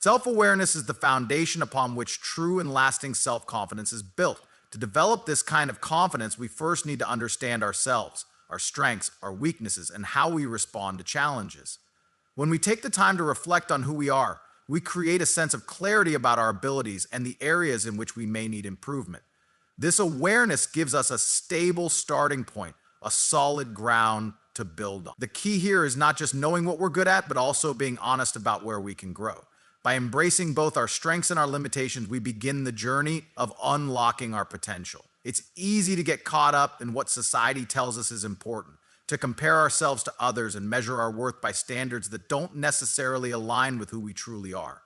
Self-awareness is the foundation upon which true and lasting self-confidence is built. To develop this kind of confidence, we first need to understand ourselves, our strengths, our weaknesses, and how we respond to challenges. When we take the time to reflect on who we are, we create a sense of clarity about our abilities and the areas in which we may need improvement. This awareness gives us a stable starting point, a solid ground to build on. The key here is not just knowing what we're good at, but also being honest about where we can grow. By embracing both our strengths and our limitations, we begin the journey of unlocking our potential. It's easy to get caught up in what society tells us is important, to compare ourselves to others and measure our worth by standards that don't necessarily align with who we truly are.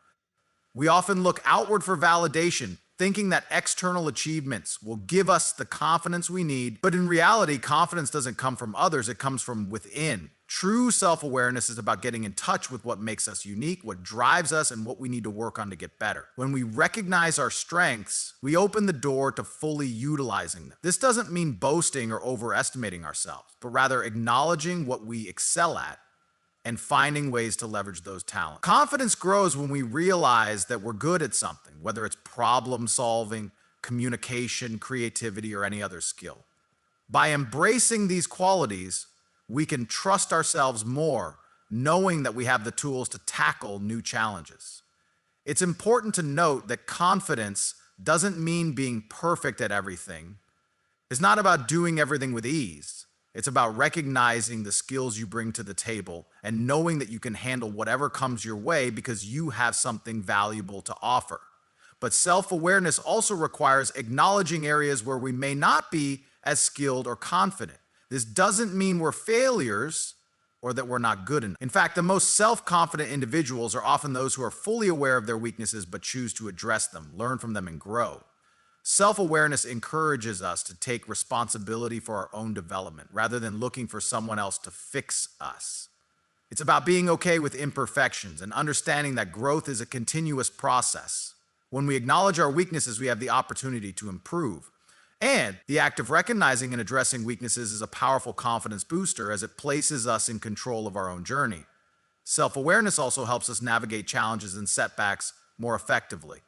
We often look outward for validation, thinking that external achievements will give us the confidence we need, but in reality, confidence doesn't come from others, it comes from within. True self-awareness is about getting in touch with what makes us unique, what drives us, and what we need to work on to get better. When we recognize our strengths, we open the door to fully utilizing them. This doesn't mean boasting or overestimating ourselves, but rather acknowledging what we excel at and finding ways to leverage those talents. Confidence grows when we realize that we're good at something, whether it's problem solving, communication, creativity, or any other skill. By embracing these qualities, we can trust ourselves more, knowing that we have the tools to tackle new challenges. It's important to note that confidence doesn't mean being perfect at everything. It's not about doing everything with ease. It's about recognizing the skills you bring to the table and knowing that you can handle whatever comes your way because you have something valuable to offer. But self-awareness also requires acknowledging areas where we may not be as skilled or confident. This doesn't mean we're failures or that we're not good enough. In fact, the most self-confident individuals are often those who are fully aware of their weaknesses but choose to address them, learn from them, and grow. Self-awareness encourages us to take responsibility for our own development rather than looking for someone else to fix us. It's about being okay with imperfections and understanding that growth is a continuous process. When we acknowledge our weaknesses, we have the opportunity to improve. And the act of recognizing and addressing weaknesses is a powerful confidence booster as it places us in control of our own journey. Self-awareness also helps us navigate challenges and setbacks more effectively.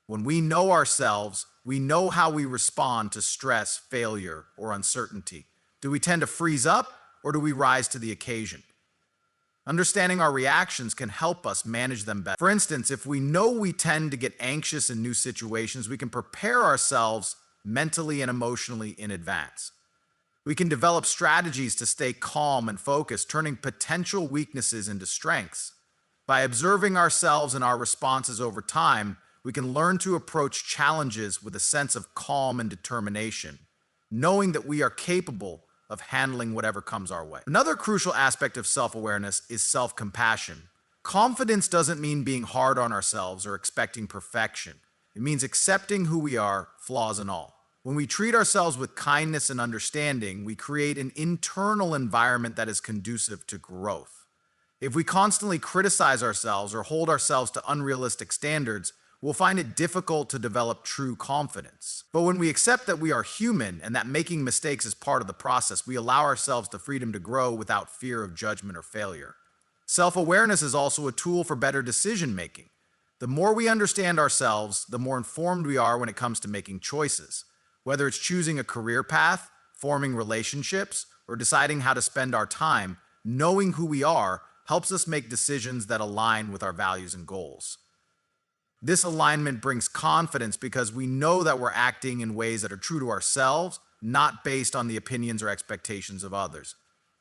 When we know ourselves, we know how we respond to stress, failure, or uncertainty. Do we tend to freeze up or do we rise to the occasion? Understanding our reactions can help us manage them better. For instance, if we know we tend to get anxious in new situations, we can prepare ourselves mentally and emotionally in advance. We can develop strategies to stay calm and focused, turning potential weaknesses into strengths. By observing ourselves and our responses over time, we can learn to approach challenges with a sense of calm and determination, knowing that we are capable of handling whatever comes our way. Another crucial aspect of self-awareness is self-compassion. Confidence doesn't mean being hard on ourselves or expecting perfection. It means accepting who we are, flaws and all. When we treat ourselves with kindness and understanding, we create an internal environment that is conducive to growth. If we constantly criticize ourselves or hold ourselves to unrealistic standards, we'll find it difficult to develop true confidence. But when we accept that we are human and that making mistakes is part of the process, we allow ourselves the freedom to grow without fear of judgment or failure. Self-awareness is also a tool for better decision-making. The more we understand ourselves, the more informed we are when it comes to making choices. Whether it's choosing a career path, forming relationships, or deciding how to spend our time, knowing who we are helps us make decisions that align with our values and goals. This alignment brings confidence because we know that we're acting in ways that are true to ourselves, not based on the opinions or expectations of others.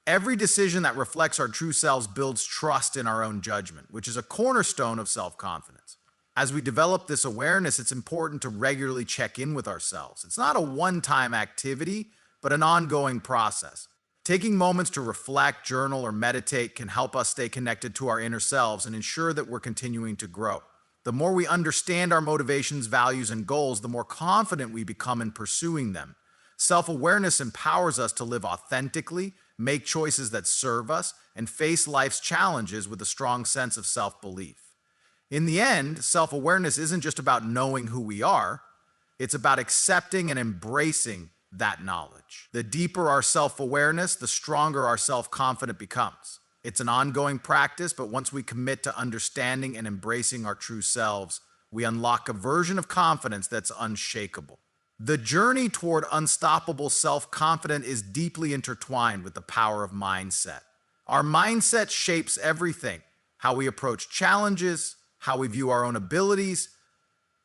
Every decision that reflects our true selves builds trust in our own judgment, which is a cornerstone of self-confidence. As we develop this awareness, it's important to regularly check in with ourselves. It's not a one-time activity, but an ongoing process. Taking moments to reflect, journal, or meditate can help us stay connected to our inner selves and ensure that we're continuing to grow. The more we understand our motivations, values, and goals, the more confident we become in pursuing them. Self-awareness empowers us to live authentically, make choices that serve us, and face life's challenges with a strong sense of self-belief. In the end, self-awareness isn't just about knowing who we are, it's about accepting and embracing that knowledge. The deeper our self-awareness, the stronger our self-confidence becomes. It's an ongoing practice, but once we commit to understanding and embracing our true selves, we unlock a version of confidence that's unshakable. The journey toward unstoppable self-confidence is deeply intertwined with the power of mindset. Our mindset shapes everything: how we approach challenges, how we view our own abilities,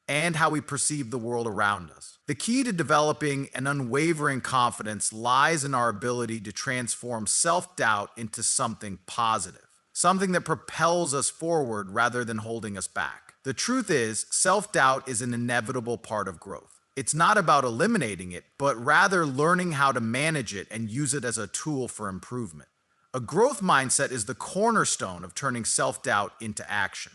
and how we perceive the world around us. The key to developing an unwavering confidence lies in our ability to transform self-doubt into something positive, something that propels us forward rather than holding us back. The truth is, self-doubt is an inevitable part of growth. It's not about eliminating it, but rather learning how to manage it and use it as a tool for improvement. A growth mindset is the cornerstone of turning self-doubt into action.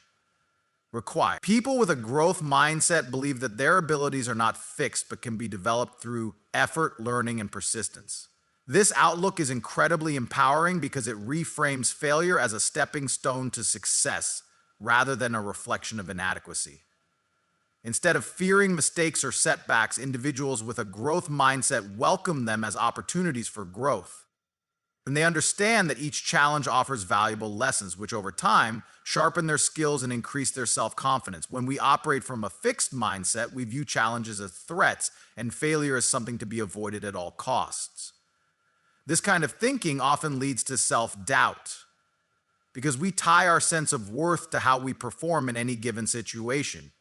Required. People with a growth mindset believe that their abilities are not fixed but can be developed through effort, learning, and persistence. This outlook is incredibly empowering because it reframes failure as a stepping stone to success rather than a reflection of inadequacy. Instead of fearing mistakes or setbacks, individuals with a growth mindset welcome them as opportunities for growth. And they understand that each challenge offers valuable lessons, which over time sharpen their skills and increase their self-confidence. When we operate from a fixed mindset, we view challenges as threats and failure as something to be avoided at all costs. This kind of thinking often leads to self-doubt because we tie our sense of worth to how we perform in any given situation.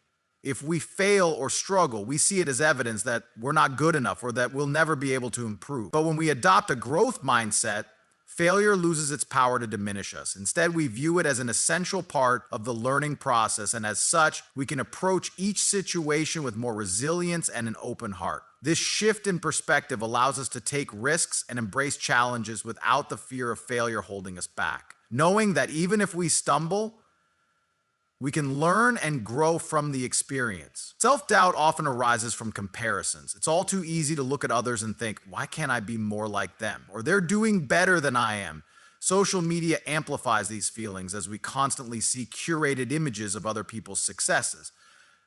If we fail or struggle, we see it as evidence that we're not good enough or that we'll never be able to improve. But when we adopt a growth mindset, failure loses its power to diminish us. Instead, we view it as an essential part of the learning process, and as such, we can approach each situation with more resilience and an open heart. This shift in perspective allows us to take risks and embrace challenges without the fear of failure holding us back. Knowing that even if we stumble, we can learn and grow from the experience. Self-doubt often arises from comparisons. It's all too easy to look at others and think, why can't I be more like them? Or they're doing better than I am. Social media amplifies these feelings as we constantly see curated images of other people's successes.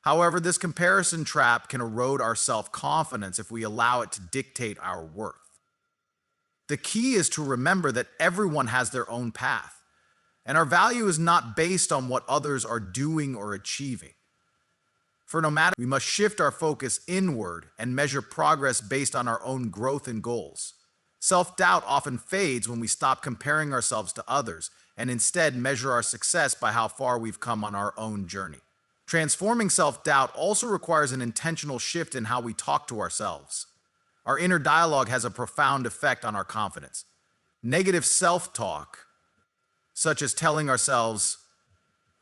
However, this comparison trap can erode our self-confidence if we allow it to dictate our worth. The key is to remember that everyone has their own path. And our value is not based on what others are doing or achieving. For no matter, we must shift our focus inward and measure progress based on our own growth and goals. Self-doubt often fades when we stop comparing ourselves to others and instead measure our success by how far we've come on our own journey. Transforming self-doubt also requires an intentional shift in how we talk to ourselves. Our inner dialogue has a profound effect on our confidence. Negative self-talk, such as telling ourselves,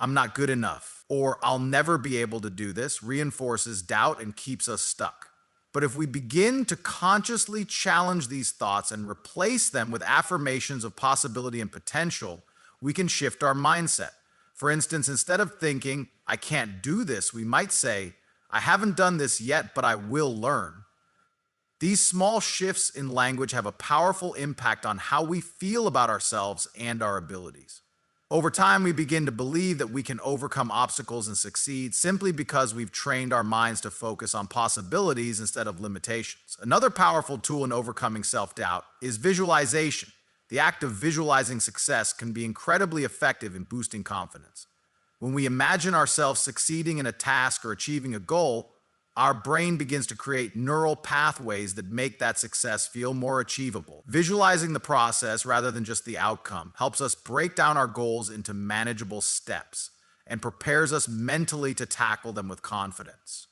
I'm not good enough, or I'll never be able to do this, reinforces doubt and keeps us stuck. But if we begin to consciously challenge these thoughts and replace them with affirmations of possibility and potential, we can shift our mindset. For instance, instead of thinking, I can't do this, we might say, I haven't done this yet, but I will learn. These small shifts in language have a powerful impact on how we feel about ourselves and our abilities. Over time, we begin to believe that we can overcome obstacles and succeed simply because we've trained our minds to focus on possibilities instead of limitations. Another powerful tool in overcoming self-doubt is visualization. The act of visualizing success can be incredibly effective in boosting confidence. When we imagine ourselves succeeding in a task or achieving a goal, our brain begins to create neural pathways that make that success feel more achievable. Visualizing the process rather than just the outcome helps us break down our goals into manageable steps and prepares us mentally to tackle them with confidence.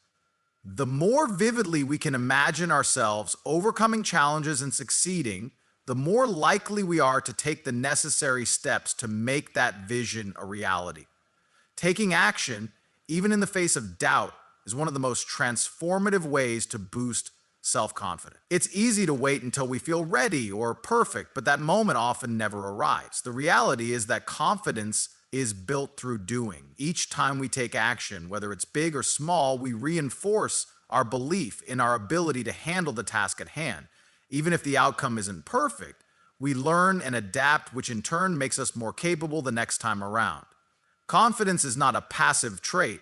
The more vividly we can imagine ourselves overcoming challenges and succeeding, the more likely we are to take the necessary steps to make that vision a reality. Taking action, even in the face of doubt, is one of the most transformative ways to boost self-confidence. It's easy to wait until we feel ready or perfect, but that moment often never arrives. The reality is that confidence is built through doing. Each time we take action, whether it's big or small, we reinforce our belief in our ability to handle the task at hand. Even if the outcome isn't perfect, we learn and adapt, which in turn makes us more capable the next time around. Confidence is not a passive trait.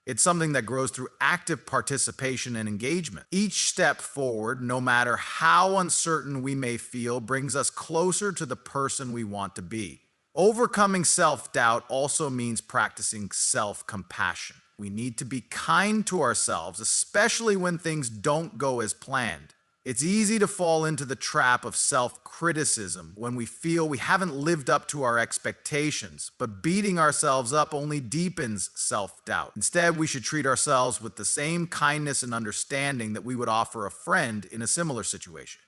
It's something that grows through active participation and engagement. Each step forward, no matter how uncertain we may feel, brings us closer to the person we want to be. Overcoming self-doubt also means practicing self-compassion. We need to be kind to ourselves, especially when things don't go as planned. It's easy to fall into the trap of self-criticism when we feel we haven't lived up to our expectations, but beating ourselves up only deepens self-doubt. Instead, we should treat ourselves with the same kindness and understanding that we would offer a friend in a similar situation.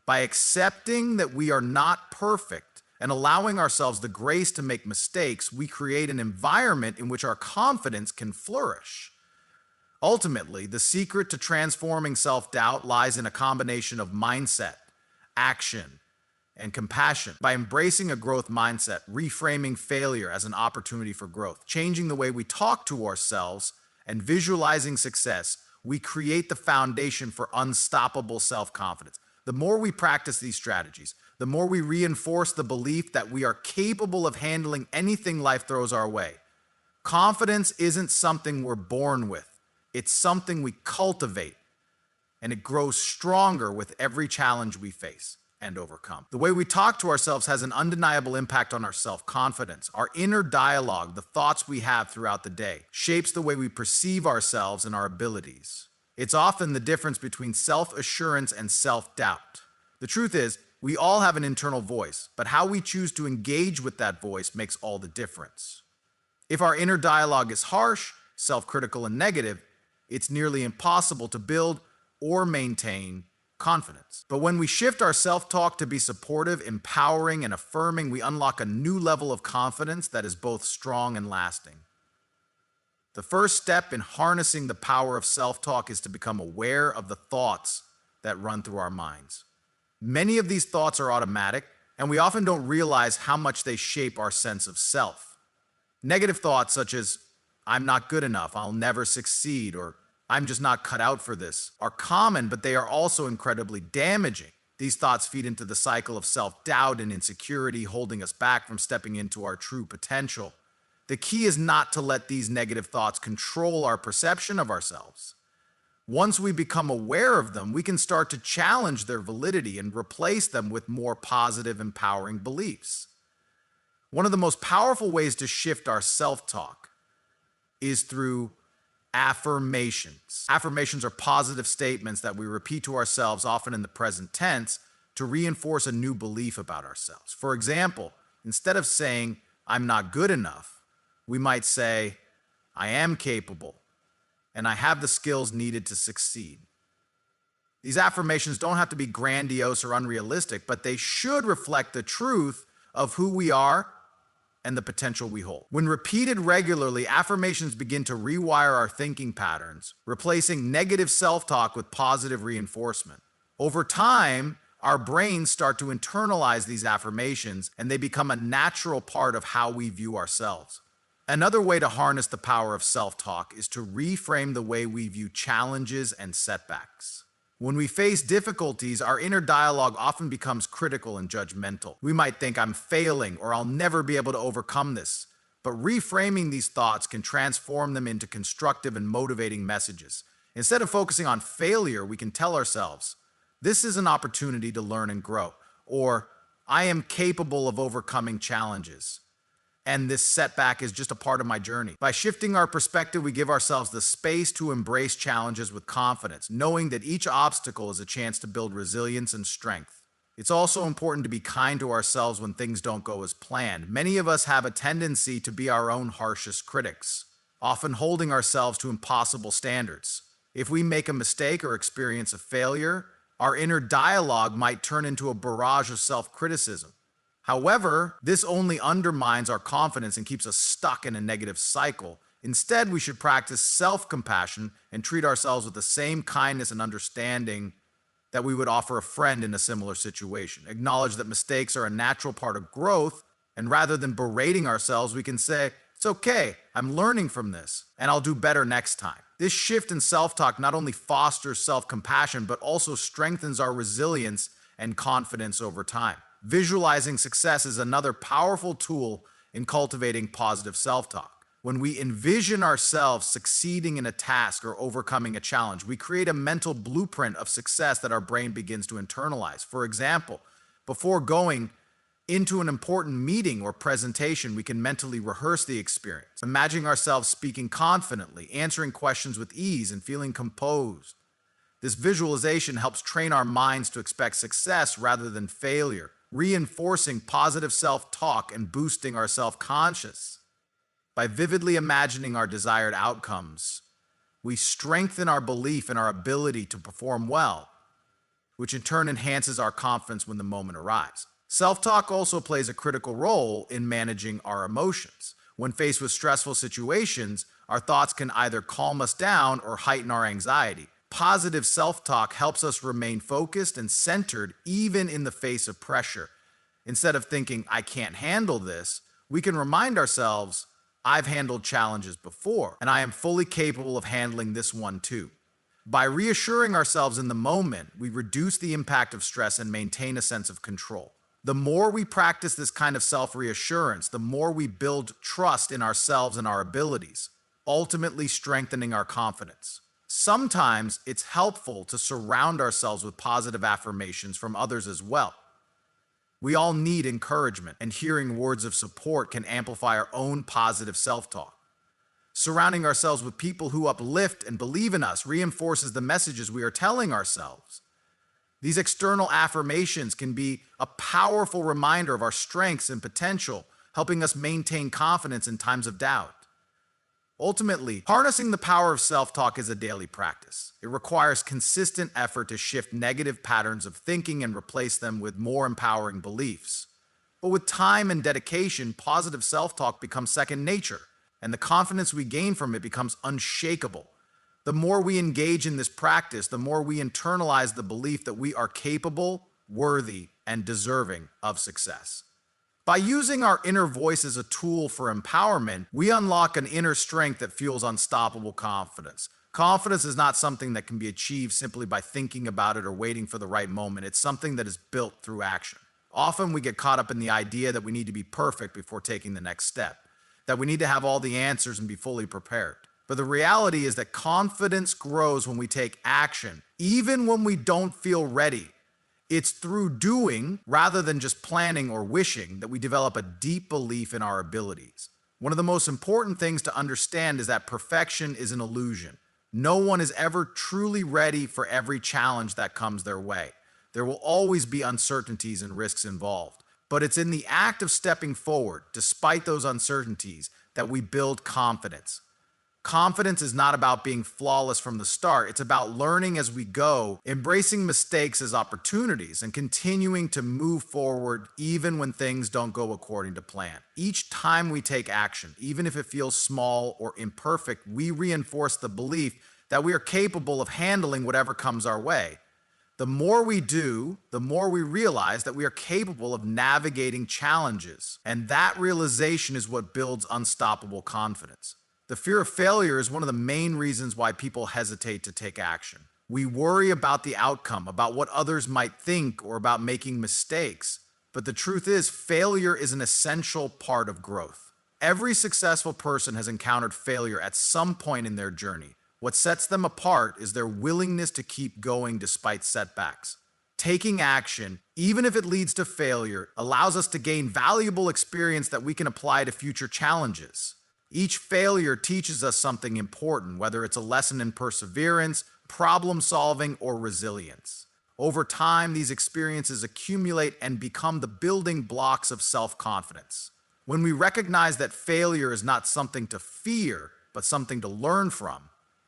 By accepting that we are not perfect and allowing ourselves the grace to make mistakes, we create an environment in which our confidence can flourish. Ultimately, the secret to transforming self-doubt lies in a combination of mindset, action, and compassion. By embracing a growth mindset, reframing failure as an opportunity for growth, changing the way we talk to ourselves, and visualizing success, we create the foundation for unstoppable self-confidence. The more we practice these strategies, the more we reinforce the belief that we are capable of handling anything life throws our way. Confidence isn't something we're born with. It's something we cultivate, and it grows stronger with every challenge we face and overcome. The way we talk to ourselves has an undeniable impact on our self-confidence. Our inner dialogue, the thoughts we have throughout the day, shapes the way we perceive ourselves and our abilities. It's often the difference between self-assurance and self-doubt. The truth is, we all have an internal voice, but how we choose to engage with that voice makes all the difference. If our inner dialogue is harsh, self-critical, and negative, it's nearly impossible to build or maintain confidence. But when we shift our self-talk to be supportive, empowering, and affirming, we unlock a new level of confidence that is both strong and lasting. The first step in harnessing the power of self-talk is to become aware of the thoughts that run through our minds. Many of these thoughts are automatic, and we often don't realize how much they shape our sense of self. Negative thoughts such as, "I'm not good enough, I'll never succeed," or "I'm just not cut out for this," are common, but they are also incredibly damaging. These thoughts feed into the cycle of self-doubt and insecurity, holding us back from stepping into our true potential. The key is not to let these negative thoughts control our perception of ourselves. Once we become aware of them, we can start to challenge their validity and replace them with more positive, empowering beliefs. One of the most powerful ways to shift our self-talk is through affirmations. Affirmations are positive statements that we repeat to ourselves, often in the present tense, to reinforce a new belief about ourselves. For example, instead of saying, "I'm not good enough," we might say, "I am capable, and I have the skills needed to succeed." These affirmations don't have to be grandiose or unrealistic, but they should reflect the truth of who we are and the potential we hold. When repeated regularly, affirmations begin to rewire our thinking patterns, replacing negative self-talk with positive reinforcement. Over time, our brains start to internalize these affirmations, and they become a natural part of how we view ourselves. Another way to harness the power of self-talk is to reframe the way we view challenges and setbacks. When we face difficulties, our inner dialogue often becomes critical and judgmental. We might think, "I'm failing," or "I'll never be able to overcome this." But reframing these thoughts can transform them into constructive and motivating messages. Instead of focusing on failure, we can tell ourselves, "This is an opportunity to learn and grow," or "I am capable of overcoming challenges, and this setback is just a part of my journey." By shifting our perspective, we give ourselves the space to embrace challenges with confidence, knowing that each obstacle is a chance to build resilience and strength. It's also important to be kind to ourselves when things don't go as planned. Many of us have a tendency to be our own harshest critics, often holding ourselves to impossible standards. If we make a mistake or experience a failure, our inner dialogue might turn into a barrage of self-criticism. However, this only undermines our confidence and keeps us stuck in a negative cycle. Instead, we should practice self-compassion and treat ourselves with the same kindness and understanding that we would offer a friend in a similar situation. Acknowledge that mistakes are a natural part of growth, and rather than berating ourselves, we can say, "It's okay, I'm learning from this, and I'll do better next time." This shift in self-talk not only fosters self-compassion, but also strengthens our resilience and confidence over time. Visualizing success is another powerful tool in cultivating positive self-talk. When we envision ourselves succeeding in a task or overcoming a challenge, we create a mental blueprint of success that our brain begins to internalize. For example, before going into an important meeting or presentation, we can mentally rehearse the experience, imagining ourselves speaking confidently, answering questions with ease, and feeling composed. This visualization helps train our minds to expect success rather than failure, reinforcing positive self-talk and boosting our self-conscious. By vividly imagining our desired outcomes, we strengthen our belief in our ability to perform well, which in turn enhances our confidence when the moment arrives. Self-talk also plays a critical role in managing our emotions. When faced with stressful situations, our thoughts can either calm us down or heighten our anxiety. Positive self-talk helps us remain focused and centered even in the face of pressure. Instead of thinking, "I can't handle this," we can remind ourselves, "I've handled challenges before, and I am fully capable of handling this one too." By reassuring ourselves in the moment, we reduce the impact of stress and maintain a sense of control. The more we practice this kind of self-reassurance, the more we build trust in ourselves and our abilities, ultimately strengthening our confidence. Sometimes it's helpful to surround ourselves with positive affirmations from others as well. We all need encouragement, and hearing words of support can amplify our own positive self-talk. Surrounding ourselves with people who uplift and believe in us reinforces the messages we are telling ourselves. These external affirmations can be a powerful reminder of our strengths and potential, helping us maintain confidence in times of doubt. Ultimately, harnessing the power of self-talk is a daily practice. It requires consistent effort to shift negative patterns of thinking and replace them with more empowering beliefs. But with time and dedication, positive self-talk becomes second nature, and the confidence we gain from it becomes unshakable. The more we engage in this practice, the more we internalize the belief that we are capable, worthy, and deserving of success. By using our inner voice as a tool for empowerment, we unlock an inner strength that fuels unstoppable confidence. Confidence is not something that can be achieved simply by thinking about it or waiting for the right moment. It's something that is built through action. Often we get caught up in the idea that we need to be perfect before taking the next step, that we need to have all the answers and be fully prepared. But the reality is that confidence grows when we take action, even when we don't feel ready. It's through doing, rather than just planning or wishing, that we develop a deep belief in our abilities. One of the most important things to understand is that perfection is an illusion. No one is ever truly ready for every challenge that comes their way. There will always be uncertainties and risks involved. But it's in the act of stepping forward, despite those uncertainties, that we build confidence. Confidence is not about being flawless from the start. It's about learning as we go, embracing mistakes as opportunities, and continuing to move forward even when things don't go according to plan. Each time we take action, even if it feels small or imperfect, we reinforce the belief that we are capable of handling whatever comes our way. The more we do, the more we realize that we are capable of navigating challenges, and that realization is what builds unstoppable confidence. The fear of failure is one of the main reasons why people hesitate to take action. We worry about the outcome, about what others might think, or about making mistakes. But the truth is, failure is an essential part of growth. Every successful person has encountered failure at some point in their journey. What sets them apart is their willingness to keep going despite setbacks. Taking action, even if it leads to failure, allows us to gain valuable experience that we can apply to future challenges. Each failure teaches us something important, whether it's a lesson in perseverance, problem solving, or resilience. Over time, these experiences accumulate and become the building blocks of self-confidence. When we recognize that failure is not something to fear, but something to learn from,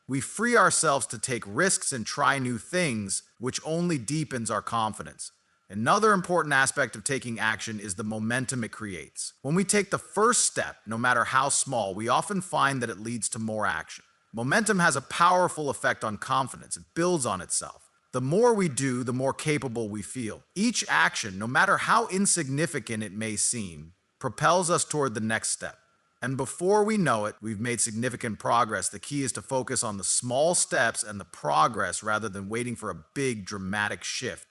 we free ourselves to take risks and try new things, which only deepens our confidence. Another important aspect of taking action is the momentum it creates. When we take the first step, no matter how small, we often find that it leads to more action. Momentum has a powerful effect on confidence. It builds on itself. The more we do, the more capable we feel. Each action, no matter how insignificant it may seem, propels us toward the next step. And before we know it, we've made significant progress. The key is to focus on the small steps and the progress rather than waiting for a big, dramatic shift.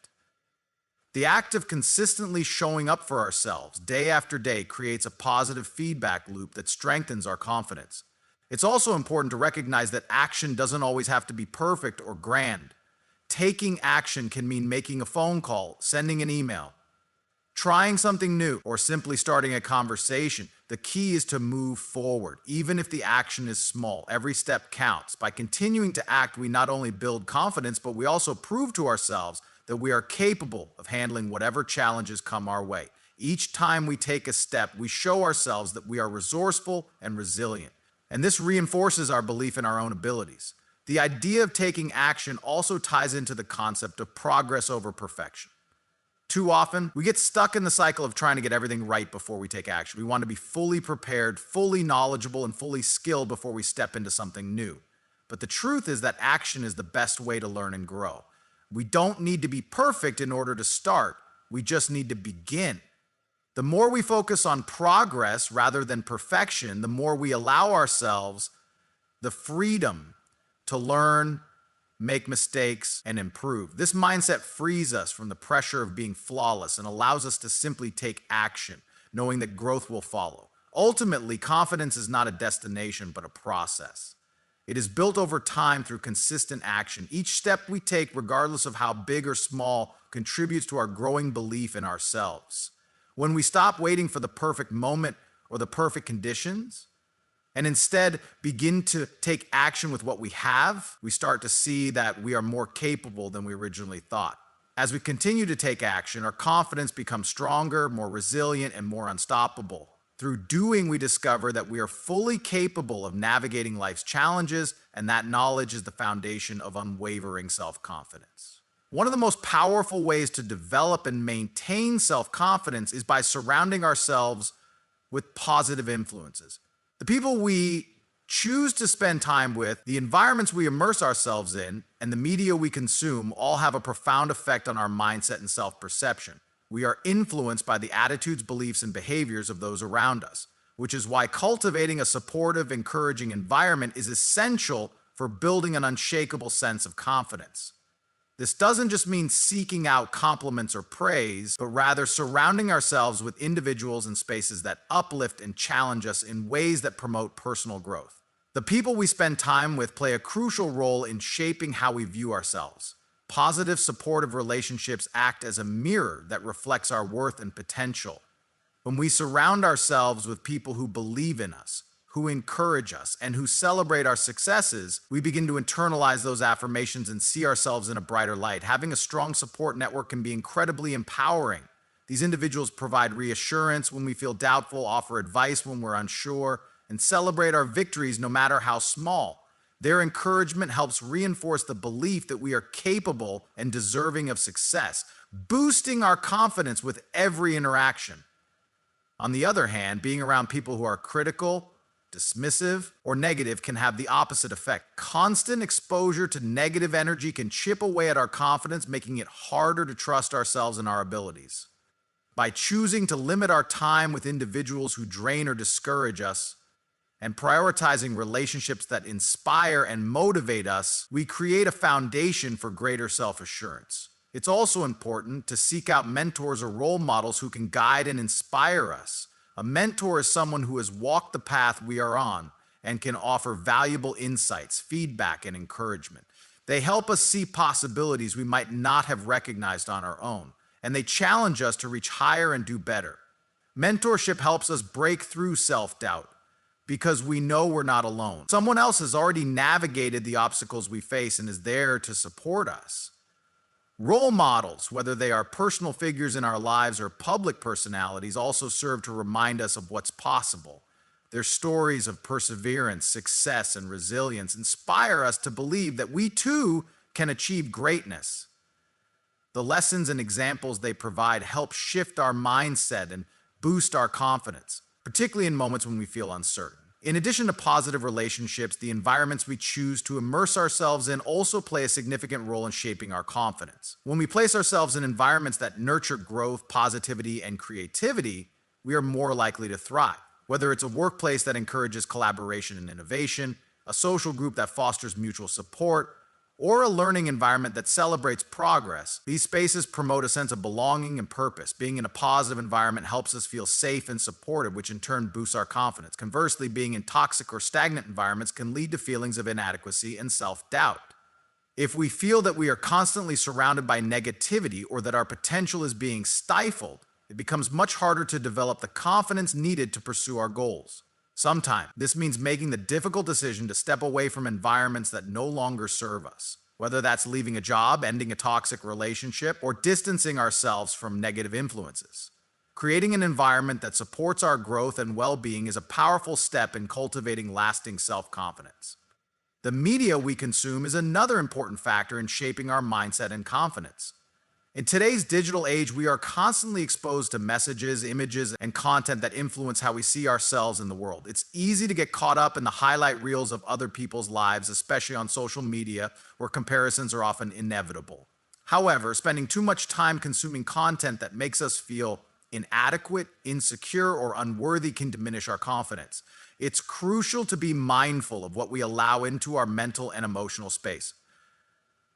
The act of consistently showing up for ourselves day after day creates a positive feedback loop that strengthens our confidence. It's also important to recognize that action doesn't always have to be perfect or grand. Taking action can mean making a phone call, sending an email, trying something new, or simply starting a conversation, the key is to move forward. Even if the action is small, every step counts. By continuing to act, we not only build confidence, but we also prove to ourselves that we are capable of handling whatever challenges come our way. Each time we take a step, we show ourselves that we are resourceful and resilient. And this reinforces our belief in our own abilities. The idea of taking action also ties into the concept of progress over perfection. Too often, we get stuck in the cycle of trying to get everything right before we take action. We want to be fully prepared, fully knowledgeable, and fully skilled before we step into something new. But the truth is that action is the best way to learn and grow. We don't need to be perfect in order to start. We just need to begin. The more we focus on progress rather than perfection, the more we allow ourselves the freedom to learn, make mistakes, and improve. This mindset frees us from the pressure of being flawless and allows us to simply take action, knowing that growth will follow. Ultimately, confidence is not a destination, but a process. It is built over time through consistent action. Each step we take, regardless of how big or small, contributes to our growing belief in ourselves. When we stop waiting for the perfect moment or the perfect conditions, and instead begin to take action with what we have, we start to see that we are more capable than we originally thought. As we continue to take action, our confidence becomes stronger, more resilient, and more unstoppable. Through doing, we discover that we are fully capable of navigating life's challenges, and that knowledge is the foundation of unwavering self-confidence. One of the most powerful ways to develop and maintain self-confidence is by surrounding ourselves with positive influences. The people we choose to spend time with, the environments we immerse ourselves in, and the media we consume all have a profound effect on our mindset and self-perception. We are influenced by the attitudes, beliefs, and behaviors of those around us, which is why cultivating a supportive, encouraging environment is essential for building an unshakable sense of confidence. This doesn't just mean seeking out compliments or praise, but rather surrounding ourselves with individuals and spaces that uplift and challenge us in ways that promote personal growth. The people we spend time with play a crucial role in shaping how we view ourselves. Positive, supportive relationships act as a mirror that reflects our worth and potential. When we surround ourselves with people who believe in us, who encourage us, and who celebrate our successes, we begin to internalize those affirmations and see ourselves in a brighter light. Having a strong support network can be incredibly empowering. These individuals provide reassurance when we feel doubtful, offer advice when we're unsure, and celebrate our victories no matter how small. Their encouragement helps reinforce the belief that we are capable and deserving of success, boosting our confidence with every interaction. On the other hand, being around people who are critical, dismissive, or negative can have the opposite effect. Constant exposure to negative energy can chip away at our confidence, making it harder to trust ourselves and our abilities. By choosing to limit our time with individuals who drain or discourage us, and prioritizing relationships that inspire and motivate us, we create a foundation for greater self-assurance. It's also important to seek out mentors or role models who can guide and inspire us. A mentor is someone who has walked the path we are on and can offer valuable insights, feedback, and encouragement. They help us see possibilities we might not have recognized on our own, and they challenge us to reach higher and do better. Mentorship helps us break through self-doubt because we know we're not alone. Someone else has already navigated the obstacles we face and is there to support us. Role models, whether they are personal figures in our lives or public personalities, also serve to remind us of what's possible. Their stories of perseverance, success, and resilience inspire us to believe that we too can achieve greatness. The lessons and examples they provide help shift our mindset and boost our confidence, particularly in moments when we feel uncertain. In addition to positive relationships, the environments we choose to immerse ourselves in also play a significant role in shaping our confidence. When we place ourselves in environments that nurture growth, positivity, and creativity, we are more likely to thrive. Whether it's a workplace that encourages collaboration and innovation, a social group that fosters mutual support, or a learning environment that celebrates progress, these spaces promote a sense of belonging and purpose. Being in a positive environment helps us feel safe and supported, which in turn boosts our confidence. Conversely, being in toxic or stagnant environments can lead to feelings of inadequacy and self-doubt. If we feel that we are constantly surrounded by negativity or that our potential is being stifled, it becomes much harder to develop the confidence needed to pursue our goals. Sometimes, this means making the difficult decision to step away from environments that no longer serve us, whether that's leaving a job, ending a toxic relationship, or distancing ourselves from negative influences. Creating an environment that supports our growth and well-being is a powerful step in cultivating lasting self-confidence. The media we consume is another important factor in shaping our mindset and confidence. In today's digital age, we are constantly exposed to messages, images, and content that influence how we see ourselves in the world. It's easy to get caught up in the highlight reels of other people's lives, especially on social media, where comparisons are often inevitable. However, spending too much time consuming content that makes us feel inadequate, insecure, or unworthy can diminish our confidence. It's crucial to be mindful of what we allow into our mental and emotional space.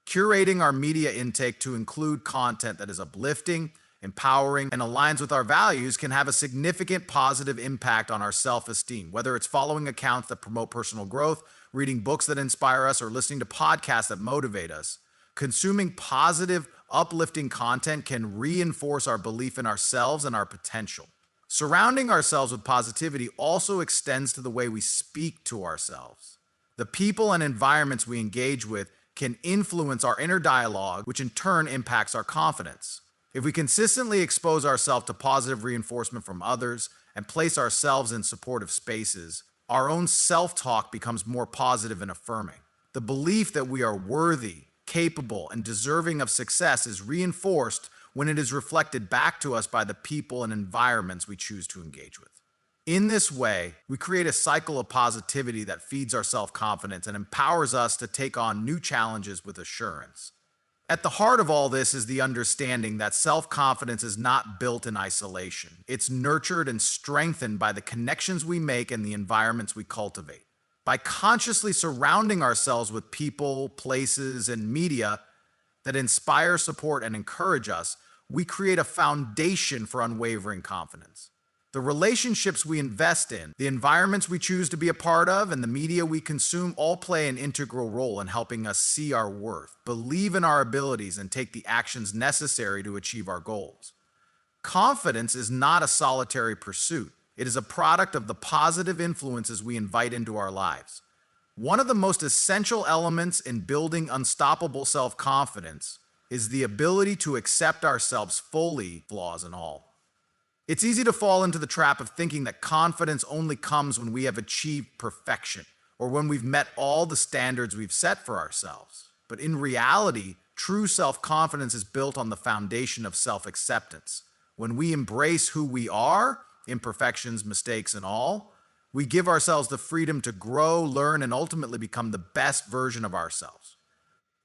Curating our media intake to include content that is uplifting, empowering, and aligns with our values can have a significant positive impact on our self-esteem, whether it's following accounts that promote personal growth, reading books that inspire us, or listening to podcasts that motivate us. Consuming positive, uplifting content can reinforce our belief in ourselves and our potential. Surrounding ourselves with positivity also extends to the way we speak to ourselves. The people and environments we engage with can influence our inner dialogue, which in turn impacts our confidence. If we consistently expose ourselves to positive reinforcement from others and place ourselves in supportive spaces, our own self-talk becomes more positive and affirming. The belief that we are worthy, capable, and deserving of success is reinforced when it is reflected back to us by the people and environments we choose to engage with. In this way, we create a cycle of positivity that feeds our self-confidence and empowers us to take on new challenges with assurance. At the heart of all this is the understanding that self-confidence is not built in isolation. It's nurtured and strengthened by the connections we make and the environments we cultivate. By consciously surrounding ourselves with people, places, and media that inspire, support, and encourage us, we create a foundation for unwavering confidence. The relationships we invest in, the environments we choose to be a part of, and the media we consume all play an integral role in helping us see our worth, believe in our abilities, and take the actions necessary to achieve our goals. Confidence is not a solitary pursuit. It is a product of the positive influences we invite into our lives. One of the most essential elements in building unstoppable self-confidence is the ability to accept ourselves fully, flaws and all. It's easy to fall into the trap of thinking that confidence only comes when we have achieved perfection or when we've met all the standards we've set for ourselves. But in reality, true self-confidence is built on the foundation of self-acceptance. When we embrace who we are, imperfections, mistakes, and all, we give ourselves the freedom to grow, learn, and ultimately become the best version of ourselves.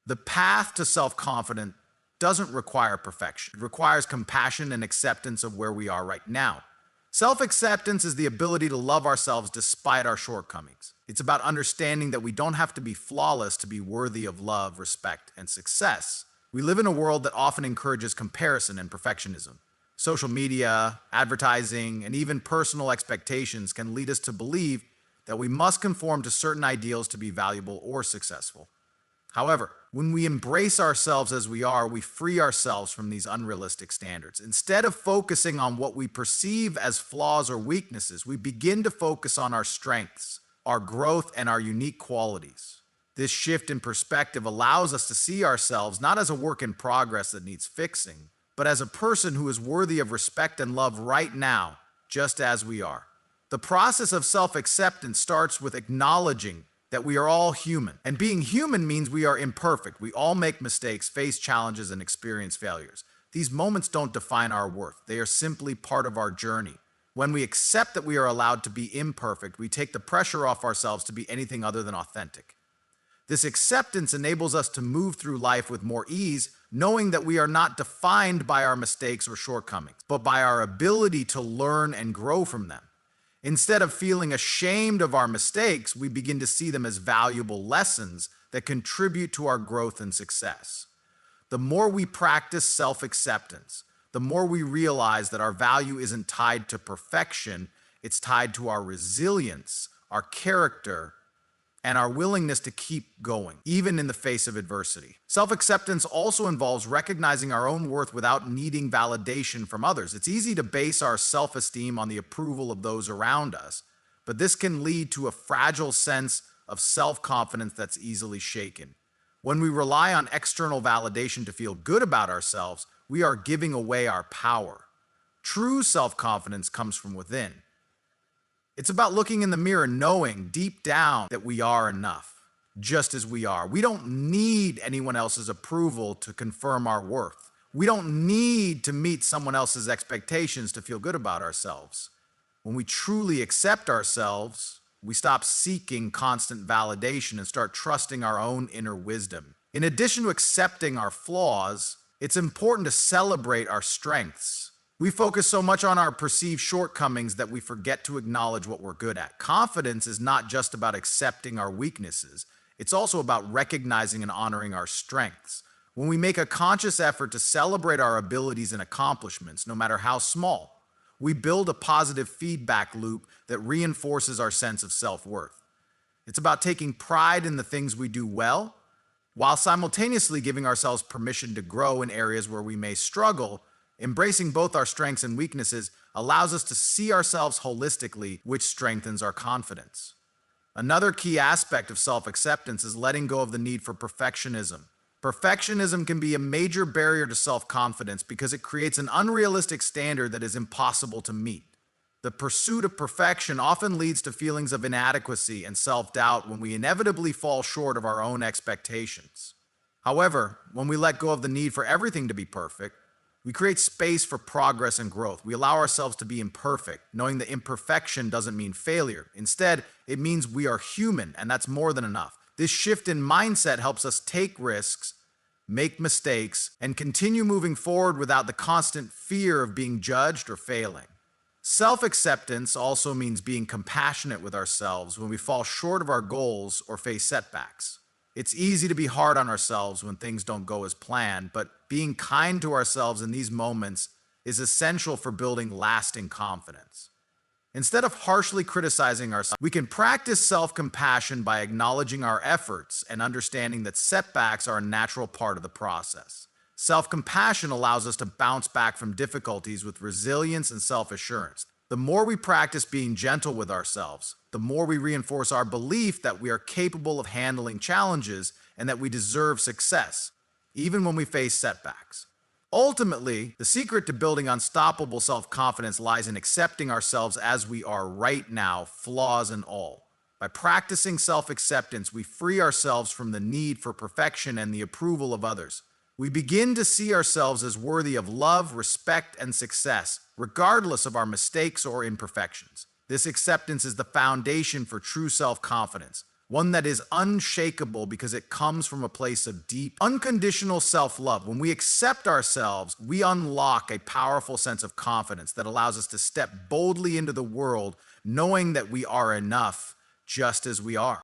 The path to self-confidence doesn't require perfection. It requires compassion and acceptance of where we are right now. Self-acceptance is the ability to love ourselves despite our shortcomings. It's about understanding that we don't have to be flawless to be worthy of love, respect, and success. We live in a world that often encourages comparison and perfectionism. Social media, advertising, and even personal expectations can lead us to believe that we must conform to certain ideals to be valuable or successful. However, when we embrace ourselves as we are, we free ourselves from these unrealistic standards. Instead of focusing on what we perceive as flaws or weaknesses, we begin to focus on our strengths, our growth, and our unique qualities. This shift in perspective allows us to see ourselves not as a work in progress that needs fixing, but as a person who is worthy of respect and love right now, just as we are. The process of self-acceptance starts with acknowledging that we are all human. And being human means we are imperfect. We all make mistakes, face challenges, and experience failures. These moments don't define our worth. They are simply part of our journey. When we accept that we are allowed to be imperfect, we take the pressure off ourselves to be anything other than authentic. This acceptance enables us to move through life with more ease, knowing that we are not defined by our mistakes or shortcomings, but by our ability to learn and grow from them. Instead of feeling ashamed of our mistakes, we begin to see them as valuable lessons that contribute to our growth and success. The more we practice self-acceptance, the more we realize that our value isn't tied to perfection, it's tied to our resilience, our character, and our willingness to keep going, even in the face of adversity. Self-acceptance also involves recognizing our own worth without needing validation from others. It's easy to base our self-esteem on the approval of those around us, but this can lead to a fragile sense of self-confidence that's easily shaken. When we rely on external validation to feel good about ourselves, we are giving away our power. True self-confidence comes from within. It's about looking in the mirror, knowing deep down that we are enough, just as we are. We don't need anyone else's approval to confirm our worth. We don't need to meet someone else's expectations to feel good about ourselves. When we truly accept ourselves, we stop seeking constant validation and start trusting our own inner wisdom. In addition to accepting our flaws, it's important to celebrate our strengths. We focus so much on our perceived shortcomings that we forget to acknowledge what we're good at. Confidence is not just about accepting our weaknesses. It's also about recognizing and honoring our strengths. When we make a conscious effort to celebrate our abilities and accomplishments, no matter how small, we build a positive feedback loop that reinforces our sense of self-worth. It's about taking pride in the things we do well, while simultaneously giving ourselves permission to grow in areas where we may struggle. Embracing both our strengths and weaknesses allows us to see ourselves holistically, which strengthens our confidence. Another key aspect of self-acceptance is letting go of the need for perfectionism. Perfectionism can be a major barrier to self-confidence because it creates an unrealistic standard that is impossible to meet. The pursuit of perfection often leads to feelings of inadequacy and self-doubt when we inevitably fall short of our own expectations. However, when we let go of the need for everything to be perfect, we create space for progress and growth. We allow ourselves to be imperfect, knowing that imperfection doesn't mean failure. Instead, it means we are human, and that's more than enough. This shift in mindset helps us take risks, make mistakes, and continue moving forward without the constant fear of being judged or failing. Self-acceptance also means being compassionate with ourselves when we fall short of our goals or face setbacks. It's easy to be hard on ourselves when things don't go as planned, but being kind to ourselves in these moments is essential for building lasting confidence. Instead of harshly criticizing ourselves, we can practice self-compassion by acknowledging our efforts and understanding that setbacks are a natural part of the process. Self-compassion allows us to bounce back from difficulties with resilience and self-assurance. The more we practice being gentle with ourselves, the more we reinforce our belief that we are capable of handling challenges and that we deserve success, even when we face setbacks. Ultimately, the secret to building unstoppable self-confidence lies in accepting ourselves as we are right now, flaws and all. By practicing self-acceptance, we free ourselves from the need for perfection and the approval of others. We begin to see ourselves as worthy of love, respect, and success, regardless of our mistakes or imperfections. This acceptance is the foundation for true self-confidence, one that is unshakable because it comes from a place of deep, unconditional self-love. When we accept ourselves, we unlock a powerful sense of confidence that allows us to step boldly into the world, knowing that we are enough just as we are.